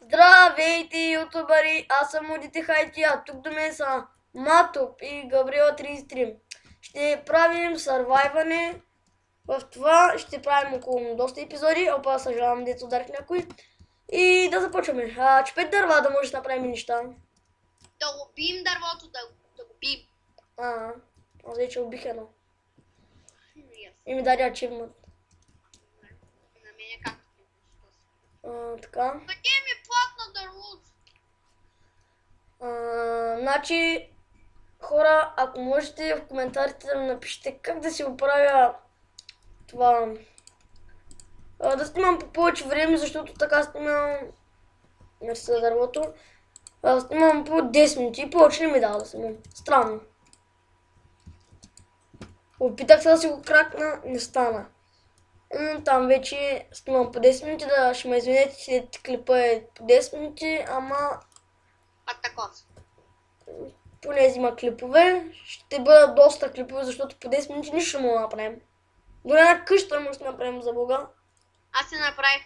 Здравейте, ютубъри! Аз съм Мудите Хайти, а тук до мен са Матоп и Габриела 33. Ще правим сървайване. В това ще правим около доста епизоди. Опа, съжалявам, дето ударих някой. И да започваме. Чупет дърва да може да направим неща. Да убием дървото, да го бием. Аз вече убих едно. Yes. И ми даде ачивмент. На мен е както. Така. Къде ми плакна дървото? Значи, хора, ако можете в коментарите да напишете как да си оправя това. Да снимам по повече време, защото така снимам. Мерси за дървото. Снимам по 10 минути и повече не ми дава да снимам. Странно. Опитах се да си го кракна, не стана. Там вече снимам по 10 минути, да ще ме извинете, че клипа е по 10 минути, ама Атакос. поне взима клипове. Ще бъдат доста клипове, защото по 10 минути нищо не мога да направим. Дори една къща може да направим за Бога. Аз се направих.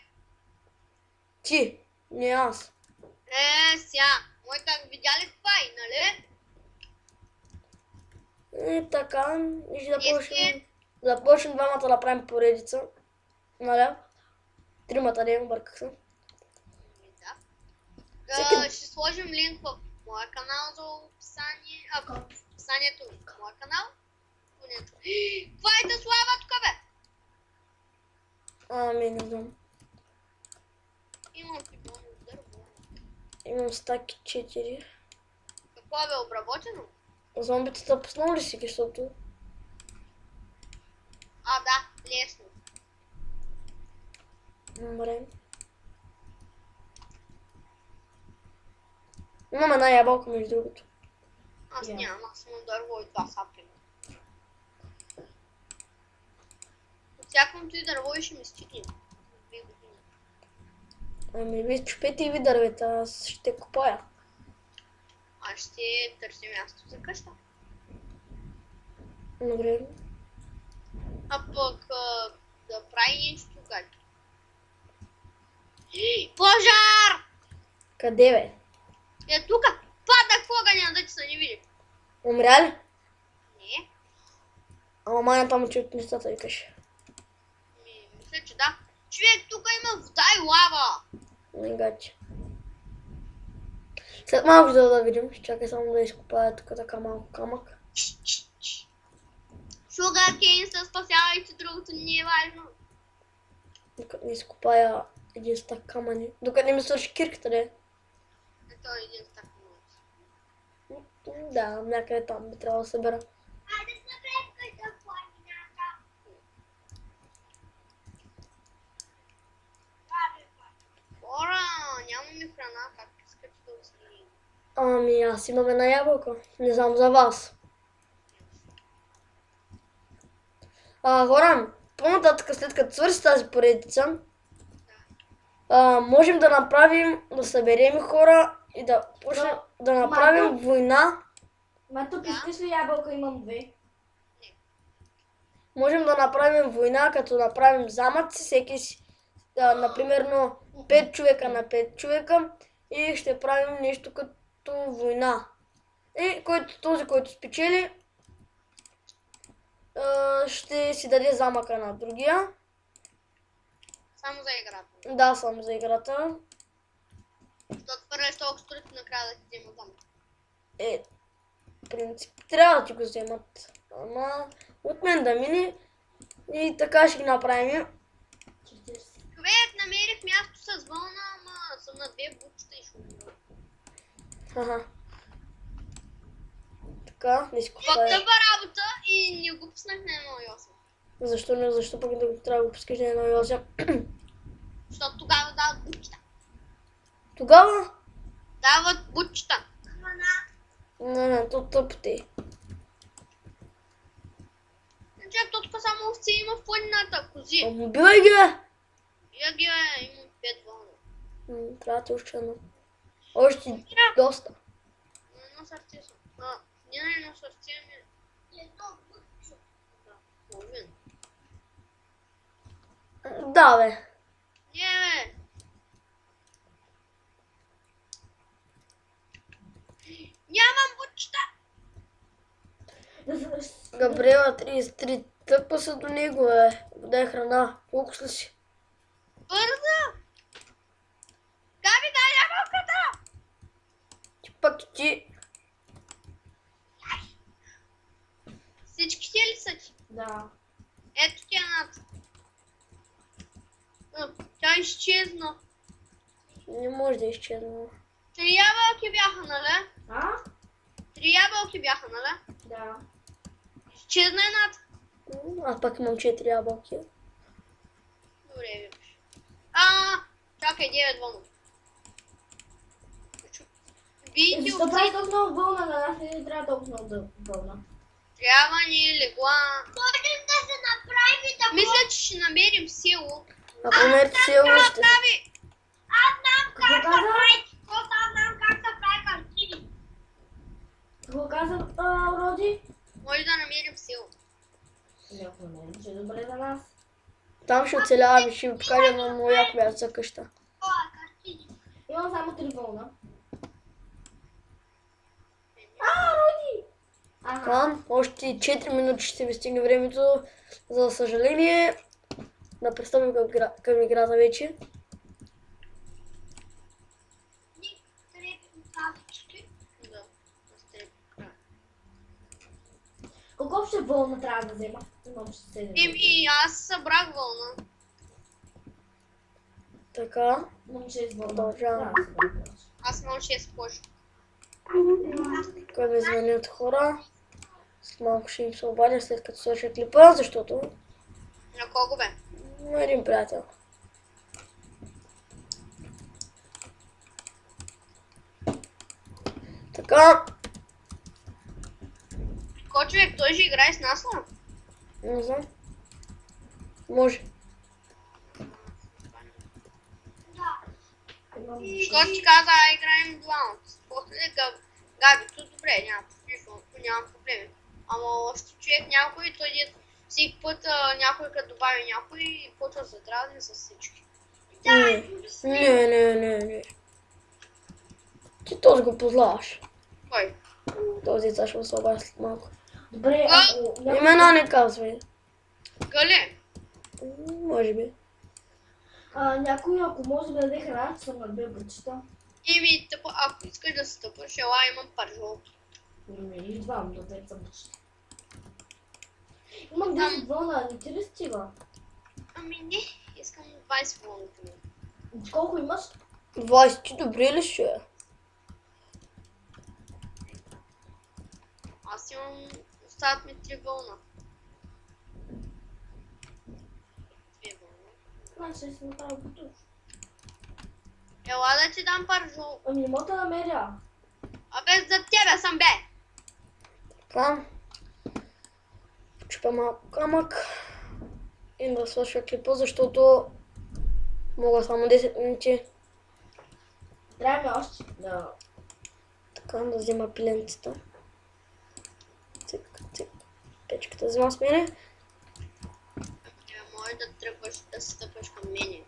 Ти, не аз. Сега. Моята видя ли това и, нали? И така, и ще започнем двамата да правим поредица. Нали? Тримата, не обърках се. Да. Ще сложим линк в моя канал за описание. В описанието в моя канал. Това е да слава тук, бе! Ами, не знам. Имам пидони от дърво. Имам стаки 4. Какво бе, обработено? Зомбитата пуснал ли си ги, защото? Да, лесно. Добре. Имам една ябълка между другото. Аз нямам, аз имам дърво и това сапки. Отсяквам ти дърво и ще ми стигне. 2 години. Ами, вие чупете и ви дървета, аз ще купая. Аз ще търся място за къща. Добре. А пък да прави нещо гадже. Пожар! Къде, бе? Е, тука! Падах в огъня, да ти се не види. Умря ли? Не, Ама майната му че от нещата викаш. мисля, че да. Човек, тук има вода и лава. Не гачи. След малко да видим. Чакай само да изкопая тук така малко камък. Шугар Кейн се спасявайте, другото не е важно. Докато не изкопая един стак камъни. Докато не ми свърши кирката, не? Ето един стак мой. Да, някъде там би трябвало да събера. Айде събрем къде планината. Хора, нямаме храна, как искате да оцелим? Ами аз имам една ябълка. Не знам за вас. Хора, по-нататък след като свърши тази поредица, можем да направим, да съберем хора и да почнем да направим война. Мато, искаш ли ябълка? Имам 2. Можем да направим война, като направим замъци, всеки си, например, 5 човека на 5 човека и ще правим нещо като война. И този, който спечели, ще си даде замъка на другия. Само за играта. Да, само за играта. Да отвърляш толкова сторите накрая да ти взема замък. В принцип, трябва да ти го вземат. Ама от мен да мине и така ще ги направим. Човек, намерих място с вълна, ама съм на 2 бучета и ще умра. Така, не си Пък купая. тъпа работа и не го пуснах на 1.8. Защо пък да трябва да го пускаш на 1.8? Защото тогава дават бучета. Тогава? Дават бучета. Не, то тъпте. Човек, то тук само овци има в планината, кози. Убивай ги, бе! Я ги, имам 5 вълна. Трябва да те още едно. Още доста. На едно сърце съм. Не на едно сърце, ами... Едно буче. Да, половин. Да, бе. Не, бе. Габриела 33. Тъпа са до него, Вода и храна. Колко ли си? Бързо! Габи, дай ябълката! Ти пак и ти. Всички ли са ти? Да. Ето ти едната. Тя изчезна. Не може да изчезна. 3 ябълки бяха, нали? А? 3 ябълки бяха, нали? Да. Изчезна едната. Аз пак имам 4 ябълки. Добре, виж. Чакай, 9 вълна. Видите, Защо прави толкова много вълна на нас? Не трябва толкова много вълна. трябва ни легла. Можем да се направим да... Мисля, че ще намерим село. Ако намерите село, ще... Аз знам Какво каза? Аз знам как да прави картини. Какво каза Роди? Може да намерим село. Някой не, че е добре за нас. Там ще оцелявам и ще ви покажа на моя коя за къща. Картини. Имам само 3 вълна. Роди! Ага. Там още 4 минути ще ви стигне времето. За съжаление, да пристъпим към играта вече. Да. Колко още вълна трябва да взема? Имам 7. Аз събрах вълна. Така, Имам 6 вълна. Продължавам. Аз имам 6 кожи. тук ми звънят хора. След малко ще им се обадя след като свърша клипа, защото На колко бе? на един приятел. Така, Кой човек, той ще играе с нас ли? не знам. Може. Що ти каза, играем двамата. После Габи, то добре, няма проблеми. Ама още човек някой, той дет всеки път някой като добави някой и почва да се дразни с всички. Не. Ти този го познаваш. Кой? Този деца ще му се обадя след малко. Добре, ако... Имена не казвай. Гале? Може би. Някой, ако може да даде храна, ще съм надбил бъчета. Тъпа, ако искаш да се тъпаш, ела имам паржол. Идвам до 5 бъчета. Имам 10 вълна, не ти ли стига? Ами не, искам 20 вълната ми. Колко имаш? 20, ти добре ли ще е? Аз имам, остават ми 3 вълна. 2 вълна. Ще си направя бутуш. Ела да ти дам паржол. Ами не мога да намеря. Абе, за тебе съм бе. Така. Почупя малко камък. И да свърша клипа, защото мога само 10 минути. Трябва ми още. Да. Така, да взема пиленцата. Цик. Печката взема с мене. Може да тръгваш, да се стъпваш към мене.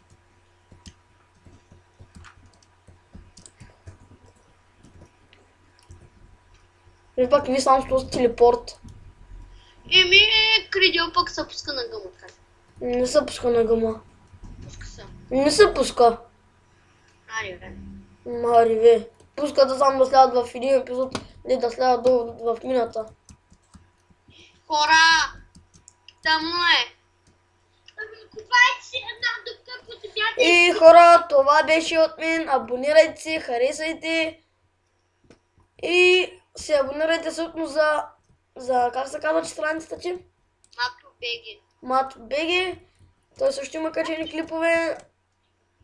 И пак ви сам с този телепорт. Кридио пък се пуска на гъма, така. Не се пуска на гъма. Пуска се. Не се пуска. Ари, бе. Мариве. Пуска да само да слядат в един епизод, не да слядат в мината. Хора! Тъмно е. Ами, купайте си една дупка, ако ти бяте. И хора, това беше от мен. Абонирайте се, харесайте. И се абонирайте съотно за как се казва, че страницата ти? Матко Беги. Мат БГ. Той също има качени клипове.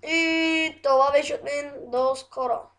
И това беше от мен. До скоро.